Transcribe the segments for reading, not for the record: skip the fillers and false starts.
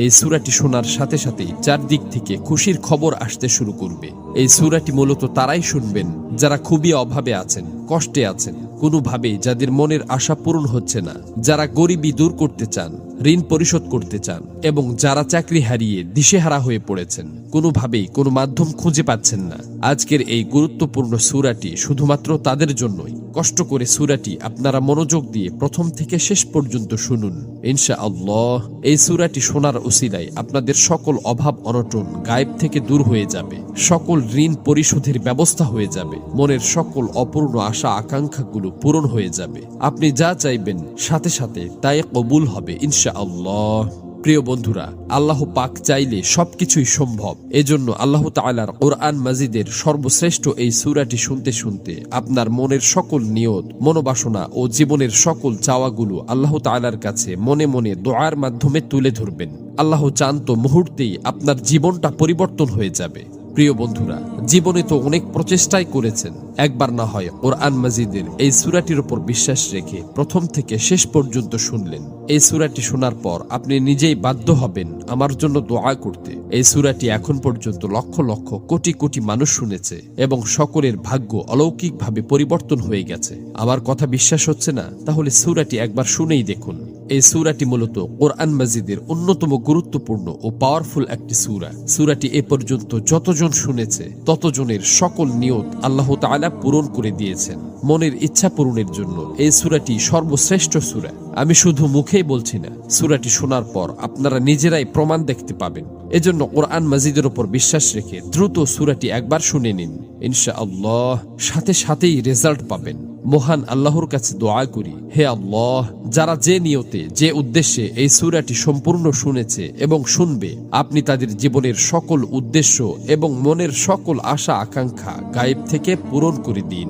এই সূরাটি শোনার সাথে সাথেই চারদিক থেকে খুশির খবর আসতে শুরু করবে। এই সূরাটি মূলত তারাই শুনবেন যারা খুবই অভাবে আছেন, কষ্টে আছেন, কোনোভাবেই যাদের মনের আশা পূরণ হচ্ছে না, যারা গরিবি দূর করতে চান, ঋণ পরিশোধ করতে চান, এবং যারা চাকরি হারিয়ে দিশেহারা হয়ে পড়েছেন, কোনোভাবেই কোনো মাধ্যম খুঁজে পাচ্ছেন না। আজকের এই গুরুত্বপূর্ণ সূরাটি শুধুমাত্র তাদের জন্যই। কষ্ট করে সূরাটি আপনারা মনোযোগ দিয়ে প্রথম থেকে শেষ পর্যন্ত শুনুন। ইনশাআল্লাহ এই সূরাটি শোনার উসিলায় আপনাদের সকল অভাব অনটন গায়েব থেকে দূর হয়ে যাবে, সকল ঋণ পরিশোধের ব্যবস্থা হয়ে যাবে, মনের সকল অপূর্ণ আশা আকাঙ্ক্ষাগুলো পূরণ হয়ে যাবে। আপনি যা চাইবেন সাথে সাথে তাই কবুল হবে ইনশাআল্লাহ। প্রিয় বন্ধুরা, আল্লাহ পাক চাইলে সবকিছুই সম্ভব। এজন্য আল্লাহ তাআলার কোরআন মাজিদের সর্বশ্রেষ্ঠ এই সূরাটি শুনতে শুনতে আপনার মনের সকল নিয়ত, মনোবাসনা ও জীবনের সকল চাওয়াগুলো আল্লাহ তাআলার কাছে মনে মনে দোয়ার মাধ্যমে তুলে ধরবেন। আল্লাহ চান তো মুহূর্তেই আপনার জীবনটা পরিবর্তন হয়ে যাবে। প্রিয় বন্ধুরা, জীবনে তো অনেক প্রচেষ্টাই করেছেন, একবার না হয় কোরআন মাজিদের এই সূরাটির উপর বিশ্বাস রেখে প্রথম থেকে শেষ পর্যন্ত শুনলেন। এই সূরাটি শোনার পর আপনি নিজেই বাধ্য হবেন আমার জন্য দোয়া করতে। এই সূরাটি এখন পর্যন্ত লক্ষ লক্ষ কোটি কোটি মানুষ শুনেছে এবং সকলের ভাগ্য অলৌকিকভাবে পরিবর্তন হয়ে গেছে। আমার কথা বিশ্বাস হচ্ছে না? তাহলে সূরাটি একবার শুনেই দেখুন। এই সূরাটি মূলত কোরআন মাজিদের অন্যতম গুরুত্বপূর্ণ ও পাওয়ারফুল একটি সূরা। সূরাটি এ পর্যন্ত যতজন শুনেছে ততজনের সকল নিয়ত আল্লাহ তাআলা পূরণ করে দিয়েছেন। মনের ইচ্ছা পূরণের জন্য এই সূরাটি সর্বশ্রেষ্ঠ সূরা। আমি শুধু মুখেই বলছি না, সূরাটি শোনার পর আপনারা নিজেরাই প্রমাণ দেখতে পাবেন। এজন্য কোরআন মাজিদের উপর বিশ্বাস রেখে দ্রুত সূরাটি একবার শুনে নিন। ইনশাআল্লাহ সাথে সাথেই রেজাল্ট পাবেন। মহান আল্লাহর কাছে দোয়া করি, হে আল্লাহ, যারা যে নিয়তে, যে উদ্দেশ্যে এই সূরাটি সম্পূর্ণ শুনেছে এবং শুনবে, আপনি তাদের জীবনের সকল উদ্দেশ্য এবং মনের সকল আশা আকাঙ্ক্ষা গায়েব থেকে পূরণ করে দিন।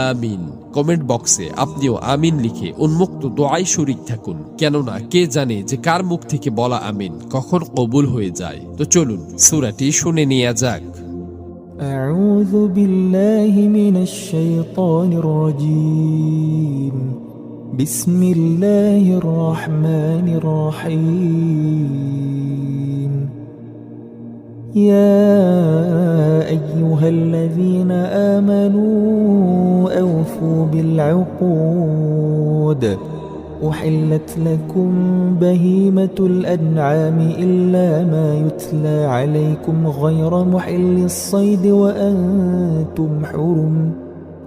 আমিন। কমেন্ট বক্সে আপনিও আমিন লিখে উন্মুক্ত দোয়ায় শরীক থাকুন, কেননা কে জানে যে কার মুখ থেকে বলা আমিন কখন কবুল হয়ে যায়। তো চলুন সূরাটি শুনে নেওয়া যাক। أعوذ بالله من الشيطان الرجيم بسم الله الرحمن الرحيم يا أيها الذين آمنوا أوفوا بالعقود أحلت لكم بهيمة الأنعام إلا ما يتلى عليكم غير محل الصيد وأنتم حرم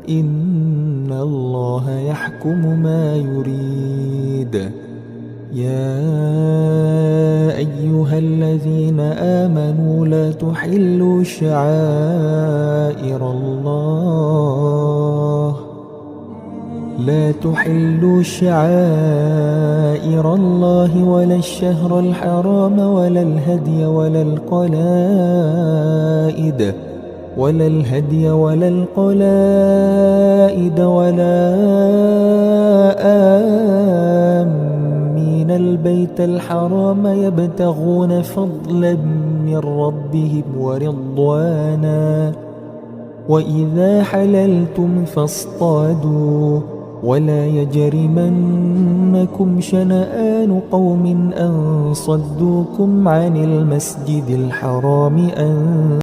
إن الله يحكم ما يريد يا أيها الذين آمنوا لا تحلوا شعائر الله ولا الشهر الحرام ولا الهدي ولا القلائد ولا آمين البيت الحرام يبتغون فضلا من ربهم ورضوانا وإذا حللتم فاصطادوا ولا يجرمنكم شنآن قوم أن صدوكم عن المسجد الحرام أن